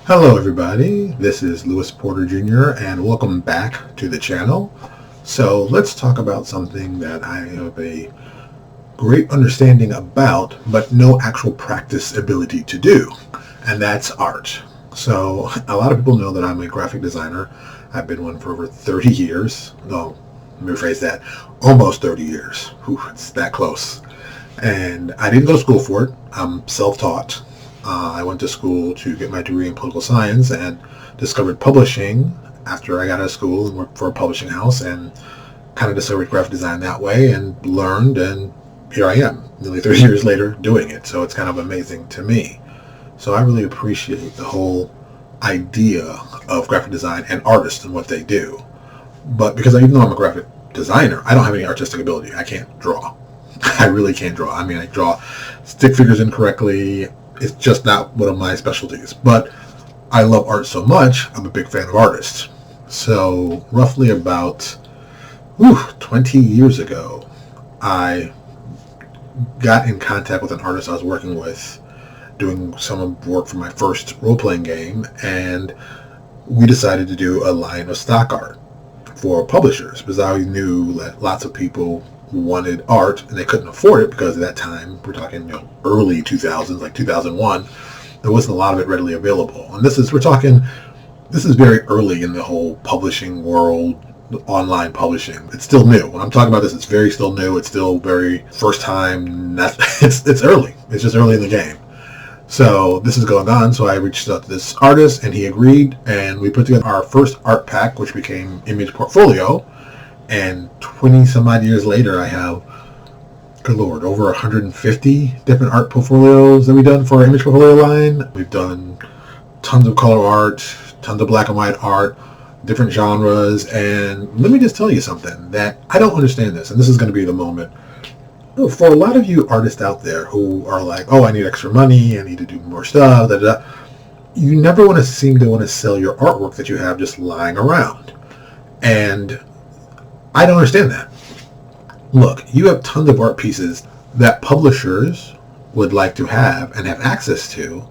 Hello everybody, this is Lewis Porter Jr. and welcome back to the channel. So let's talk about something that I have a great understanding about, but no actual practice ability to do, and that's art. So a lot of people know that I'm a graphic designer. I've been one for over 30 years. No, let me rephrase that. Almost 30 years. Whew, it's that close. And I didn't go to school for it. I'm self-taught. I went to school to get my degree in political science and discovered publishing after I got out of school and worked for a publishing house, and kind of discovered graphic design that way and learned, and here I am nearly 30 years later doing it. So it's kind of amazing to me. So I really appreciate the whole idea of graphic design and artists and what they do. But because even though I'm a graphic designer, I don't have any artistic ability. I can't draw. I really can't draw. I mean, I draw stick figures incorrectly. It's just not one of my specialties. But I love art so much, I'm a big fan of artists. So roughly about 20 years ago, I got in contact with an artist I was working with, doing some work for my first role-playing game, and we decided to do a line of stock art for publishers, because I knew that lots of people wanted art and they couldn't afford it, because at that time, we're talking early 2000s, like 2001, there wasn't a lot of it readily available. And this is very early in the whole publishing world, online publishing. It's still new. When I'm talking about this, it's very still new. It's still very first time. It's early. It's just early in the game. So this is going on. So I reached out to this artist and he agreed, and we put together our first art pack, which became Image Portfolio. And 20 some odd years later, I have, good Lord, over 150 different art portfolios that we've done for our Image Portfolio line. We've done tons of color art, tons of black and white art, different genres. And let me just tell you something that I don't understand this, and this is going to be the moment. For a lot of you artists out there who are like, oh, I need extra money, I need to do more stuff, you never seem to want to sell your artwork that you have just lying around. And I don't understand that. Look, you have tons of art pieces that publishers would like to have and have access to,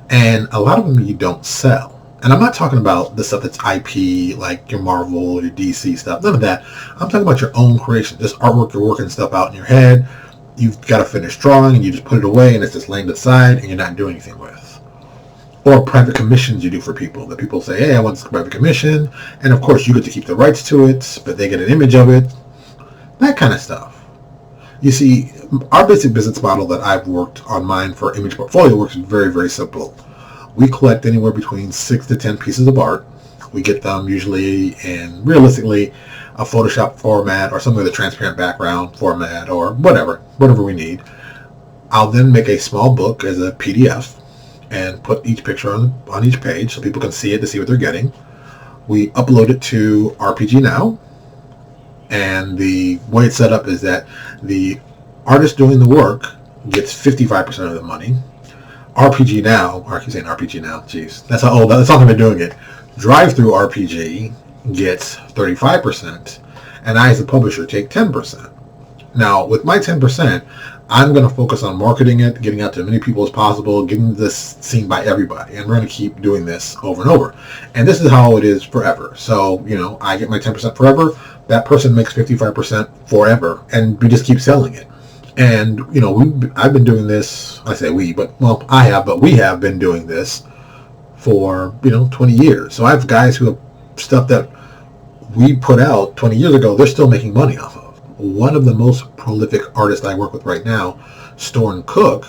and a lot of them you don't sell. And I'm not talking about the stuff that's IP, like your Marvel or your DC stuff, none of that. I'm talking about your own creation, just artwork, you're working stuff out in your head, you've got a finished drawing and you just put it away and it's just laying aside and you're not doing anything with. Or private commissions you do for people, that people say, hey, I want this private commission, and of course you get to keep the rights to it, but they get an image of it, that kind of stuff. You see, our basic business model that I've worked on mine for Image Portfolio works very, very simple. We collect anywhere between 6 to 10 pieces of art. We get them usually in, realistically, a Photoshop format or some other transparent background format or whatever we need. I'll then make a small book as a PDF and put each picture on each page so people can see it to see what they're getting. We upload it to RPG Now, and the way it's set up is that the artist doing the work gets 55% of the money. RPG Now, or I keep saying RPG Now, jeez, that's how old, that's how long I've been doing it. Drive-Through RPG gets 35%, and I as a publisher take 10%. Now, with my 10%, I'm going to focus on marketing it, getting out to as many people as possible, getting this seen by everybody. And we're going to keep doing this over and over. And this is how it is forever. So, I get my 10% forever. That person makes 55% forever. And we just keep selling it. And, I've been doing this, I say we, but we have been doing this for, 20 years. So I have guys who have stuff that we put out 20 years ago, they're still making money off of. One of the most prolific artists I work with right now, Storn Cook,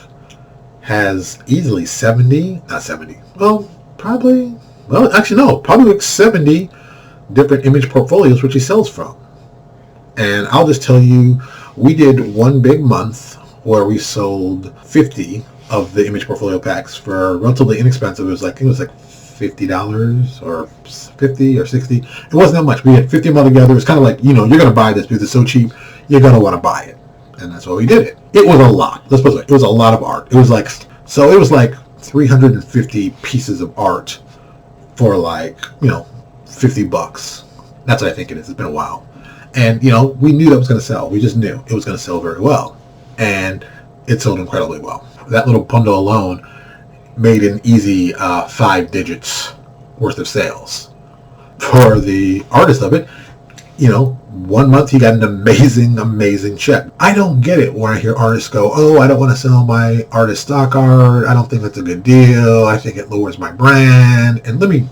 has easily probably like 70 different image portfolios which he sells from. And I'll just tell you, we did one big month where we sold 50 of the image portfolio packs for relatively inexpensive. It was like $50 or 50 or 60. It wasn't that much. We had 50 of them all together. It's kind of like, you're going to buy this because it's so cheap. You're going to want to buy it. And that's why we did it. It was a lot. Let's put it. It was a lot of art. It was like 350 pieces of art for $50. That's what I think it is. It's been a while. And, we knew that was going to sell. We just knew it was going to sell very well. And it sold incredibly well. That little bundle alone made an easy 5 digits worth of sales. For the artist of it, 1 month he got an amazing check. I don't get it when I hear artists go, oh, I don't want to sell my artist stock art. I don't think that's a good deal. I think it lowers my brand. And let me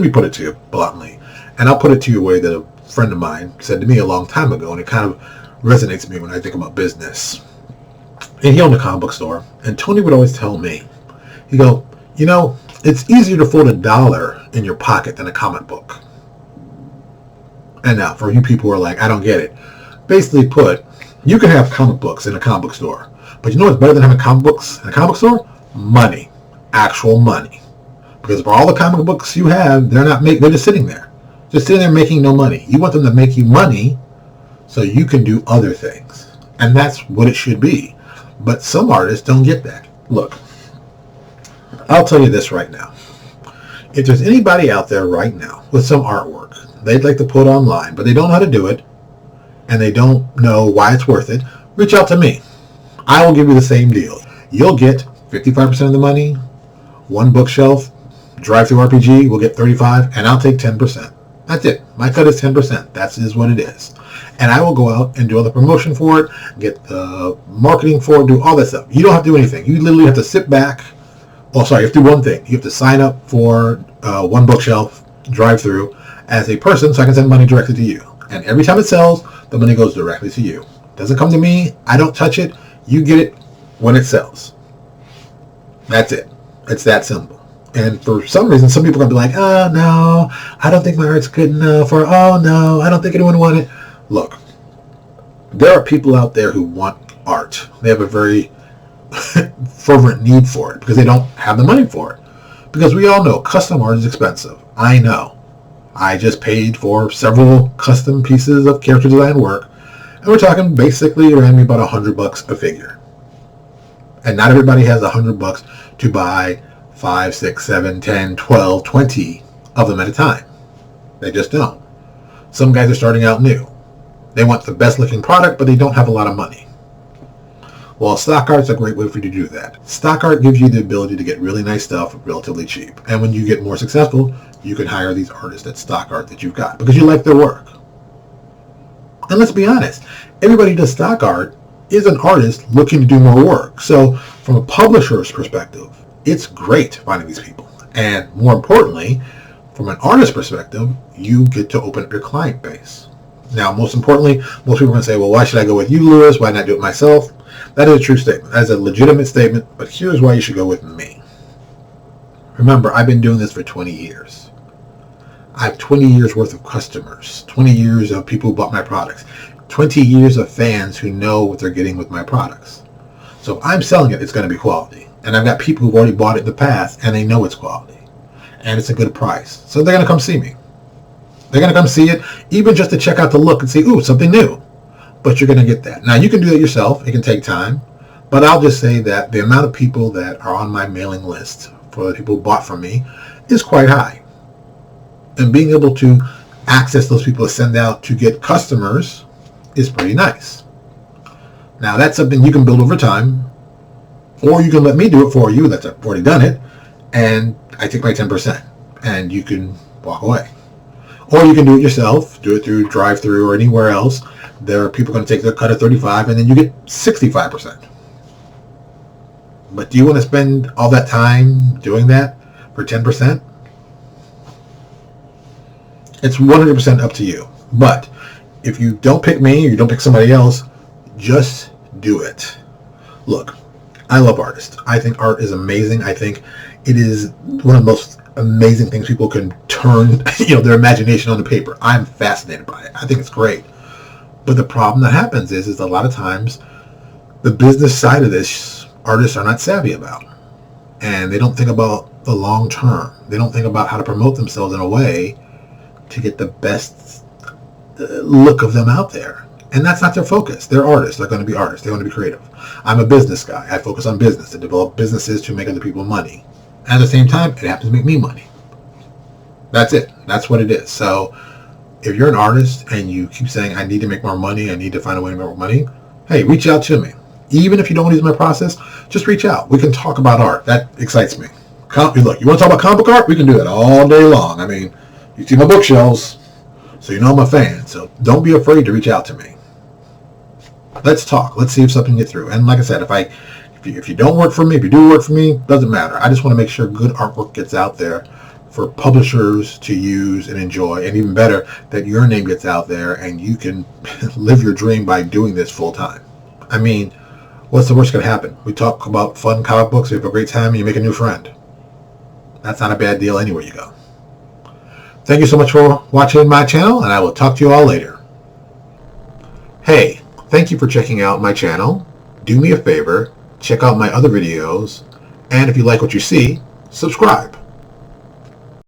put it to you bluntly. And I'll put it to you a way that a friend of mine said to me a long time ago, and it kind of resonates with me when I think about business. And he owned a comic book store, and Tony would always tell me, he'd go, it's easier to fold $1 in your pocket than a comic book. And now, for you people who are like, I don't get it. Basically put, you can have comic books in a comic book store. But you know what's better than having comic books in a comic book store? Money. Actual money. Because for all the comic books you have, they're just sitting there. Just sitting there making no money. You want them to make you money so you can do other things. And that's what it should be. But some artists don't get that. Look, I'll tell you this right now. If there's anybody out there right now with some artwork they'd like to put online, but they don't know how to do it, and they don't know why it's worth it, reach out to me. I will give you the same deal. You'll get 55% of the money. One bookshelf, Drive-Thru RPG will get 35%, and I'll take 10%. That's it. My cut is 10%. That is what it is. And I will go out and do all the promotion for it, get the marketing for it, do all that stuff. You don't have to do anything. You literally have to sit back. Oh, sorry, you have to do one thing. You have to sign up for One Bookshelf, Drive-Thru, as a person, so I can send money directly to you. And every time it sells, the money goes directly to you. It doesn't come to me. I don't touch it. You get it when it sells. That's it. It's that simple. And for some reason, some people are going to be like, oh, no, I don't think my art's good enough, or oh, no, I don't think anyone want it. Look, there are people out there who want art. They have a very fervent need for it because they don't have the money for it. Because we all know custom art is expensive. I know. I just paid for several custom pieces of character design work, and we're talking basically around about $100 a figure. And not everybody has $100 to buy 5, 6, 7, 10, 12, 20 of them at a time. They just don't. Some guys are starting out new. They want the best looking product, but they don't have a lot of money. Well, stock art's a great way for you to do that. Stock art gives you the ability to get really nice stuff relatively cheap. And when you get more successful, you can hire these artists at stock art that you've got because you like their work. And let's be honest, everybody who does stock art is an artist looking to do more work. So from a publisher's perspective, it's great finding these people. And more importantly, from an artist perspective, you get to open up your client base. Now, most importantly, most people are going to say, well, why should I go with you, Lewis? Why not do it myself? That is a true statement. That is a legitimate statement, but here's why you should go with me. Remember, I've been doing this for 20 years. I have 20 years worth of customers, 20 years of people who bought my products, 20 years of fans who know what they're getting with my products. So if I'm selling it, it's going to be quality. And I've got people who've already bought it in the past, and they know it's quality. And it's a good price. So they're going to come see me. They're going to come see it, even just to check out the look and see, ooh, something new. But you're going to get that. Now, you can do that yourself. It can take time. But I'll just say that the amount of people that are on my mailing list for the people who bought from me is quite high. And being able to access those people to send out to get customers is pretty nice. Now, that's something you can build over time. Or you can let me do it for you. I've already done it. And I take my 10%. And you can walk away. Or you can do it yourself. Do it through Drive-Thru or anywhere else. There are people going to take their cut of 35 and then you get 65%. But do you want to spend all that time doing that for 10%? It's 100% up to you. But if you don't pick me or you don't pick somebody else, just do it. Look, I love artists. I think art is amazing. I think it is one of the most amazing things people can turn, their imagination onto paper. I'm fascinated by it. I think it's great. But the problem that happens is a lot of times the business side of this artists are not savvy about. And they don't think about the long term. They don't think about how to promote themselves in a way to get the best look of them out there. And that's not their focus. They're artists. They're going to be artists. They want to be creative. I'm a business guy. I focus on business, to develop businesses to make other people money. At the same time, it happens to make me money. That's it. That's what it is. So if you're an artist and you keep saying, I need to make more money, I need to find a way to make more money, hey, reach out to me. Even if you don't want to use my process, just reach out. We can talk about art. That excites me. Look, you want to talk about comic book art? We can do that all day long. I mean, you see my bookshelves, so you know I'm a fan. So don't be afraid to reach out to me. Let's talk. Let's see if something can get through. And like I said, if you don't work for me, if you do work for me, doesn't matter. I just want to make sure good artwork gets out there for publishers to use and enjoy, and even better, that your name gets out there and you can live your dream by doing this full time. I mean, what's the worst that can happen? We talk about fun comic books, we have a great time, and you make a new friend. That's not a bad deal anywhere you go. Thank you so much for watching my channel, and I will talk to you all later. Hey, thank you for checking out my channel. Do me a favor, check out my other videos, and if you like what you see, subscribe.